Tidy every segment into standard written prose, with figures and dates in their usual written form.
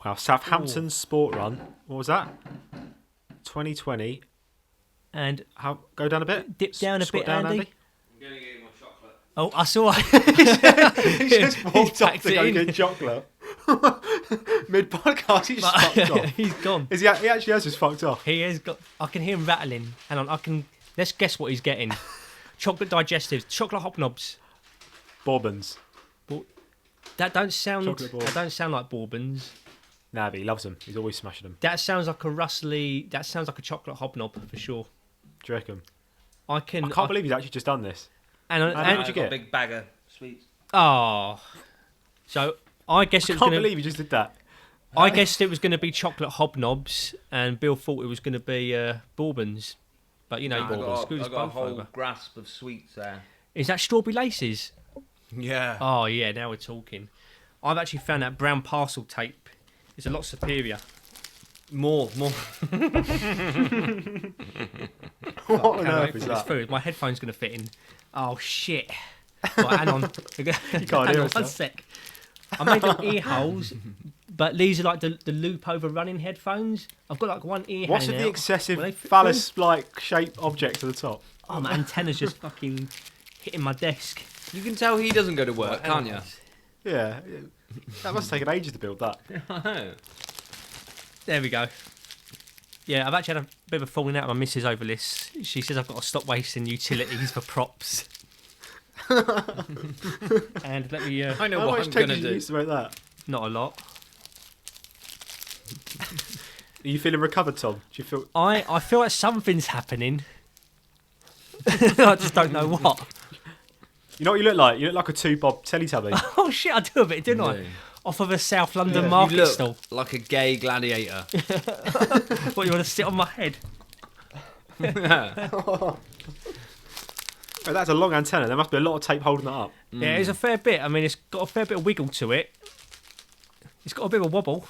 Wow, Southampton Sport Run. What was that? 2020. And Go down a bit. dip down a Squat bit, Andy. I'm going to get you more chocolate. Oh, I saw. He just walked off packed to it go in. get chocolate. Mid-podcast, he's just fucked off. He's gone. He actually has just fucked off. He has got. I can hear him rattling. Hang on, Let's guess what he's getting. Chocolate digestives, chocolate hobnobs. Bourbons. That don't sound. Chocolate bourbon. That don't sound like bourbons. Nah, but he loves them. He's always smashing them. That sounds like a rustly. That sounds like a chocolate hobnob for sure. Do you reckon? I I can't believe he's actually just done this. And what'd you I've got get? a big bag of sweets. oh, so I guess I it was can't going to. believe he just did that. I guessed it was going to be chocolate hobnobs, and Bill thought it was going to be bourbons. But you know, I screwed us got a both whole over. grasp of sweets there. Is that strawberry laces? Yeah. Oh yeah, now we're talking. I've actually found that brown parcel tape is a lot superior. More. What on earth is that? Food. My headphone's going to fit in. Oh shit! Right, hang on. You can't Hang hear on, us. one sec. I made little ear holes, but these are like the loop over running headphones. I've got like one ear. What's with hanging the out. excessive Will they fit phallus-like shaped object at the top? Oh, my antenna's just fucking hitting my desk. You can tell he doesn't go to work, can't you? Yeah, that must have taken ages to build that. I know. There we go. Yeah, I've actually had a bit of a falling out with my missus over this. She says I've got to stop wasting utilities for props. And let me... I know How what much I'm tape going to did you do. use to make that? not a lot. Are you feeling recovered, Tom? Do you feel? I feel like something's happening. I just don't know what. You know what you look like? You look like a two-bob Teletubby. Oh shit, I do a bit, didn't I? Yeah. Off of a South London Yeah. market You look stall. like a gay gladiator. What, you want to sit on my head? Oh, that's a long antenna. There must be a lot of tape holding that up. Yeah, it's a fair bit. I mean, it's got a fair bit of wiggle to it. It's got a bit of a wobble.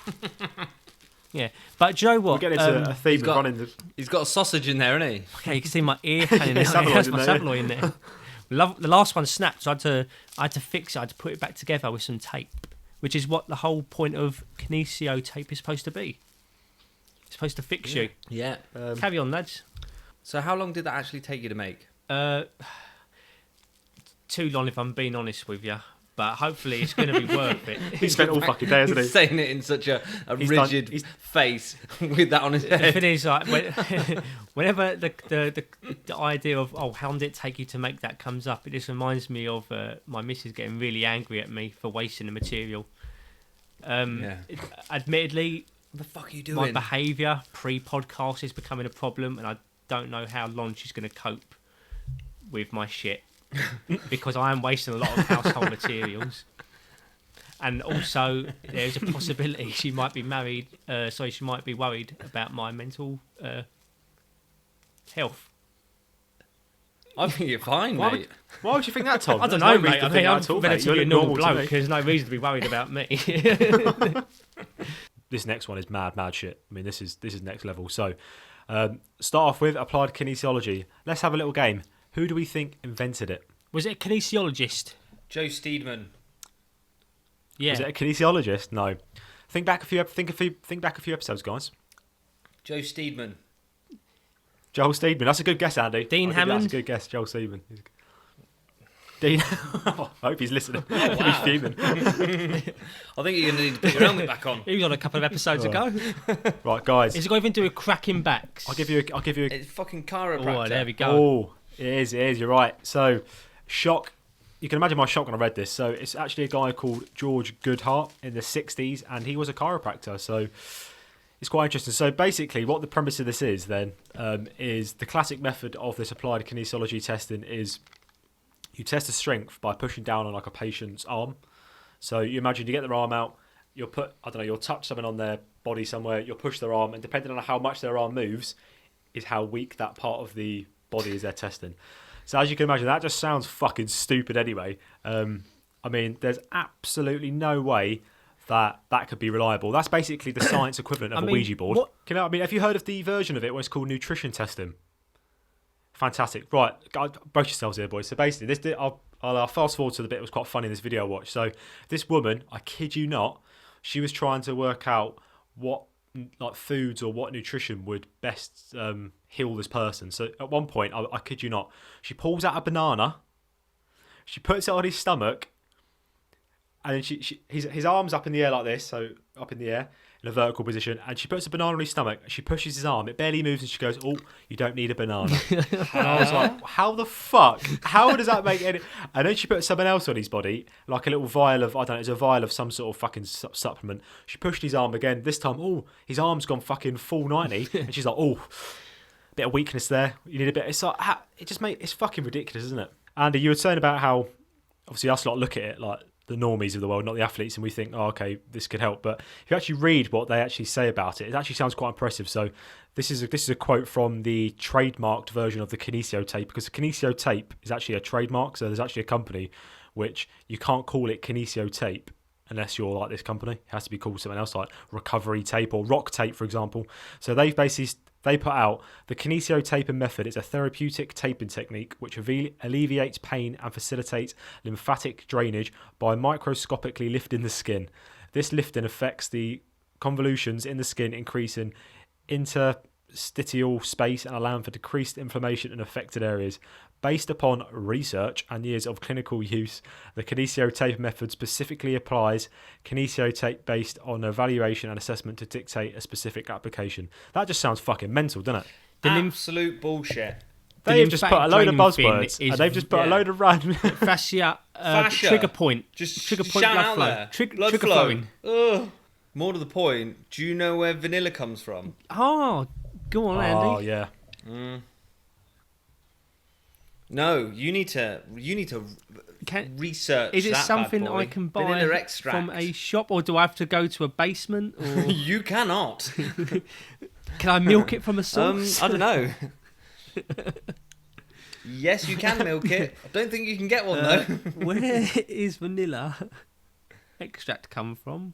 Yeah, but do you know what? We'll get into a theme of got- running the... He's got a sausage in there, isn't he? Okay, you can see my ear hanging out. Saveloy That's in my there. saveloy in there. The last one snapped, so I had to fix it. I had to put it back together with some tape, which is what the whole point of Kinesio tape is supposed to be. It's supposed to fix you. Yeah. Carry on, lads. So how long did that actually take you to make? Too long, if I'm being honest with you. But hopefully it's going to be worth it. He spent all fucking day, hasn't he? He's saying it in such a He's done- rigid he's- face with that on his The head. thing is, like, whenever the idea of how long did it take you to make that comes up, it just reminds me of my missus getting really angry at me for wasting the material. Admittedly, What the fuck are you my doing? behaviour pre-podcast is becoming a problem, and I don't know how long she's going to cope with my shit because I am wasting a lot of household materials. And also, there's a possibility she might be married. She might be worried about my mental health. I think you're fine, Why mate. Why would you think that, Tom? I don't There's know, no reason mate. to I think mean, that I'm at all, mate. relatively You a look normal to bloke. me. There's no reason to be worried about me. This next one is mad shit. I mean, this is next level. So, start off with applied kinesiology. Let's have a little game. Who do we think invented it? Was it a kinesiologist? Joe Steedman. Yeah. Was it a kinesiologist? No. Think back a few episodes, guys. Joe Steedman. Joel Steedman. That's a good guess, Andy. Dean That's Hammond? a good guess, Joel Steedman. Dean. I hope he's listening. wow. He's fuming. I think you're going to need to put your helmet back on. He was on a couple of episodes ago. Right, guys. Is it got even to do with cracking backs? I'll give you. It's fucking chiropractor. Oh, there we go. Oh, it is. You're right. So, shock. You can imagine my shock when I read this. So, it's actually a guy called George Goodhart in the 60s, and he was a chiropractor. So, it's quite interesting. So, basically, what the premise of this is then is the classic method of this applied kinesiology testing is you test the strength by pushing down on like a patient's arm. So, you imagine you get their arm out, you'll touch something on their body somewhere, you'll push their arm, and depending on how much their arm moves, is how weak that part of the body is they're testing. So as you can imagine, that just sounds fucking stupid anyway. I mean, there's absolutely no way that could be reliable. That's basically the science equivalent of a Ouija board. Have you heard of the version of it where it's called nutrition testing? Fantastic. Right, brace yourselves here, boys. So basically, I'll fast forward to the bit that was quite funny in this video I watched. So this woman, I kid you not, she was trying to work out what like foods or what nutrition would best heal this person. So at one point, I kid you not, she pulls out a banana, she puts it on his stomach, and then his arm's up in the air like this, so up in the air in a vertical position, and she puts a banana on his stomach, she pushes his arm, it barely moves, and she goes, "Oh, you don't need a banana." And I was like, how the fuck? How does that make any... And then she put something else on his body, like a little vial of, I don't know, it's a vial of some sort of fucking supplement. She pushed his arm again, this time, oh, his arm's gone fucking full 90, and she's like, oh, bit of weakness there, you need a bit... It's like, it's fucking ridiculous, isn't it? Andy, you were saying about how, obviously us lot look at it like the normies of the world, not the athletes, and we think, oh, okay, this could help. But if you actually read what they actually say about it, it actually sounds quite impressive. So this is a quote from the trademarked version of the Kinesio tape, because the Kinesio tape is actually a trademark. So there's actually a company which you can't call it Kinesio tape unless you're like this company. It has to be called something else, like recovery tape or rock tape, for example. So they put out the Kinesio taping method. It's a therapeutic taping technique which alleviates pain and facilitates lymphatic drainage by microscopically lifting the skin. This lifting affects the convolutions in the skin, increasing interstitial space and allowing for decreased inflammation in affected areas. Based upon research and years of clinical use, the Kinesio tape method specifically applies Kinesio tape based on evaluation and assessment to dictate a specific application. That just sounds fucking mental, doesn't it? Absolute bullshit. They've just put a load of buzzwords and they've just put a load of random... Fascia. Trigger point. Just trigger point, shout blood out flow. there. Trigger flow. flowing. Ugh. More to the point, do you know where vanilla comes from? Oh, go on, Andy. Oh, yeah. No, you need to research. Is it that something bad boy. I can buy Vanilla extract from a shop, or do I have to go to a basement? Or You cannot. can I milk it from a source? I don't know. Yes, you can milk it. I don't think you can get one though. Where is vanilla extract come from?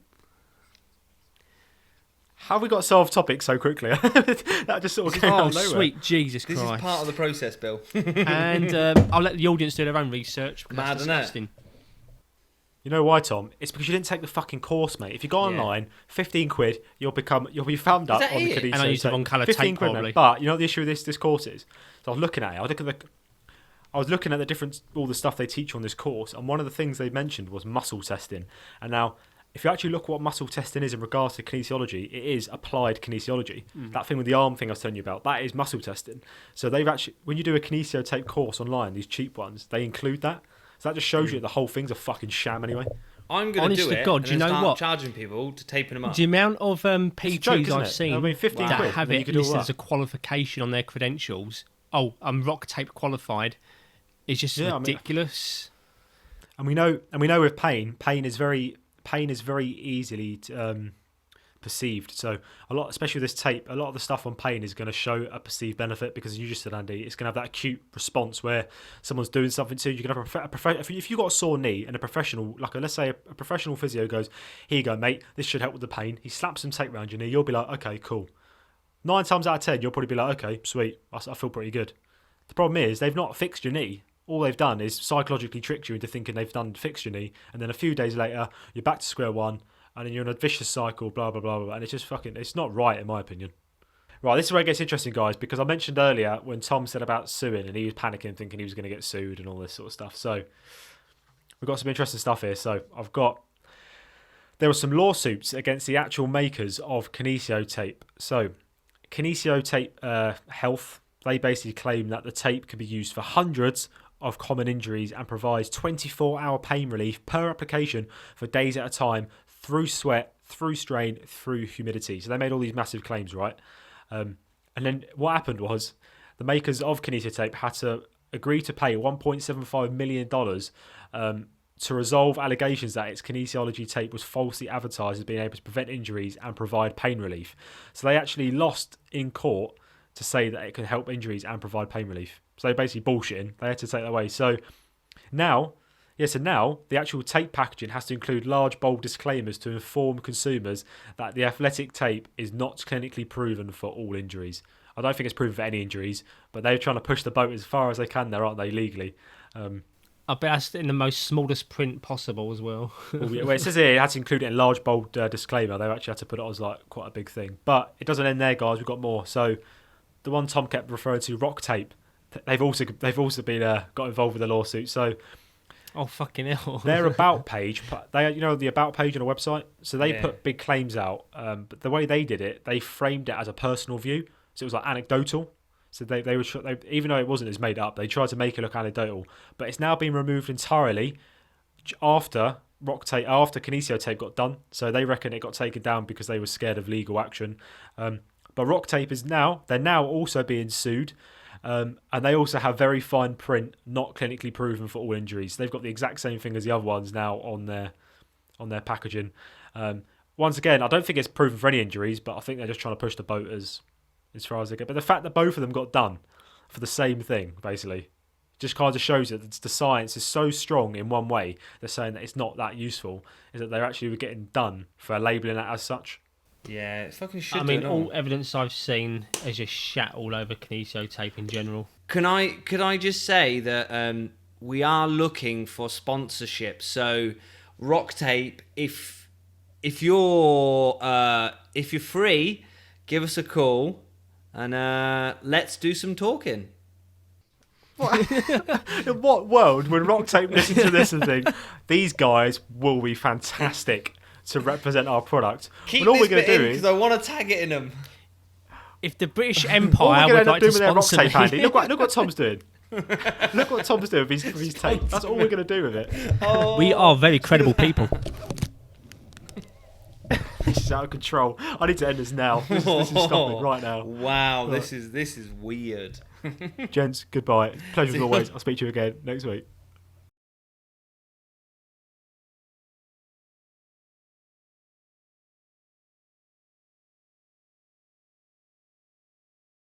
How have we got solved topic so quickly? That just sort of came out Oh, of nowhere. sweet Jesus This Christ. is part of the process, Bill. And I'll let the audience do their own research. Because Mad, that's innit? disgusting. You know why, Tom? It's because you didn't take the fucking course, mate. If you go Yeah. online, 15 quid, you'll be found up that on the it? Kinesio And I used the tape. wrong colour 15 tape, quid, probably. mate. But you know what the issue with this course is? So I was looking at it. I was looking at the different, all the stuff they teach on this course, and one of the things they mentioned was muscle testing. And now, if you actually look at what muscle testing is in regards to kinesiology, it is applied kinesiology. That thing with the arm thing I was telling you about, that is muscle testing. So they've actually, when you do a Kinesio tape course online, these cheap ones, they include that. So that just shows you that the whole thing's a fucking sham anyway. I'm going to Honest do to it God, and do you then know start what? charging people to taping them up. The amount of It's a joke, PTs isn't I've it? seen I mean, 15 that quid, have and you it could do all listed that. as a qualification on their credentials. Oh, I'm rock tape qualified. It's just Yeah, I mean- ridiculous. And we know with pain is very easily perceived. So a lot, especially with this tape, a lot of the stuff on pain is going to show a perceived benefit because you just said, Andy, it's going to have that acute response where someone's doing something to you. You can have if you've got a sore knee and a professional, like let's say a professional physio goes, here you go, mate, this should help with the pain. He slaps some tape around your knee. You'll be like, okay, cool. 9 times out of 10, you'll probably be like, okay, sweet, I feel pretty good. The problem is they've not fixed your knee. All they've done is psychologically tricked you into thinking they've fixed your knee, and then a few days later you're back to square one, and then you're in a vicious cycle, blah blah blah blah, and it's just it's not right in my opinion. Right, this is where it gets interesting, guys, because I mentioned earlier when Tom said about suing, and he was panicking, thinking he was going to get sued and all this sort of stuff. So we've got some interesting stuff here. So there were some lawsuits against the actual makers of Kinesio tape. So Kinesio tape Health, they basically claim that the tape can be used for hundreds of common injuries and provides 24-hour pain relief per application for days at a time through sweat, through strain, through humidity. So they made all these massive claims, right? And then what happened was the makers of Kinesio tape had to agree to pay $1.75 million to resolve allegations that its kinesiology tape was falsely advertised as being able to prevent injuries and provide pain relief. So they actually lost in court to say that it can help injuries and provide pain relief. So they basically bullshitting. They had to take that away. So now the actual tape packaging has to include large, bold disclaimers to inform consumers that the athletic tape is not clinically proven for all injuries. I don't think it's proven for any injuries, but they're trying to push the boat as far as they can there, aren't they, legally? I bet that's in the most smallest print possible as well. Well, it says here it had to include it in large bold disclaimer. They actually had to put it as like quite a big thing. But it doesn't end there, guys. We've got more. So the one Tom kept referring to, Rock Tape, they've also been got involved with the lawsuit. So Oh, fucking hell. their about page, the about page on a website. So they put big claims out. But the way they did it, they framed it as a personal view. So it was like anecdotal. So they even though it wasn't as made up, they tried to make it look anecdotal. But it's now been removed entirely after Kinesio tape got done. So they reckon it got taken down because they were scared of legal action. But Rock Tape they're now also being sued. And they also have very fine print, not clinically proven for all injuries. They've got the exact same thing as the other ones now on their packaging. Once again, I don't think it's proven for any injuries, but I think they're just trying to push the boat as far as they get. But the fact that both of them got done for the same thing, basically, just kind of shows that the science is so strong in one way. They're saying that it's not that useful, is that they're actually getting done for labelling that as such. Yeah, it fucking should. I mean, all evidence I've seen is just shat all over Kinesio tape in general. Could I just say that we are looking for sponsorship. So Rock Tape, if you're free, give us a call and let's do some talking. In what world would Rock Tape listen to this and think these guys will be fantastic to represent our product? Keep all this we're going bit to do in because I want to tag it in them. If the British all Empire we're would going to like do to with their Rock sponsor Tape, me... Andy. Look what Tom's doing. Look what Tom's doing with his tape. That's all we're going to do with it. Oh, We are very credible people. This is out of control. I need to end this now. This is stopping right now. Wow, this is weird. Gents, goodbye. Pleasure as always. I'll speak to you again next week.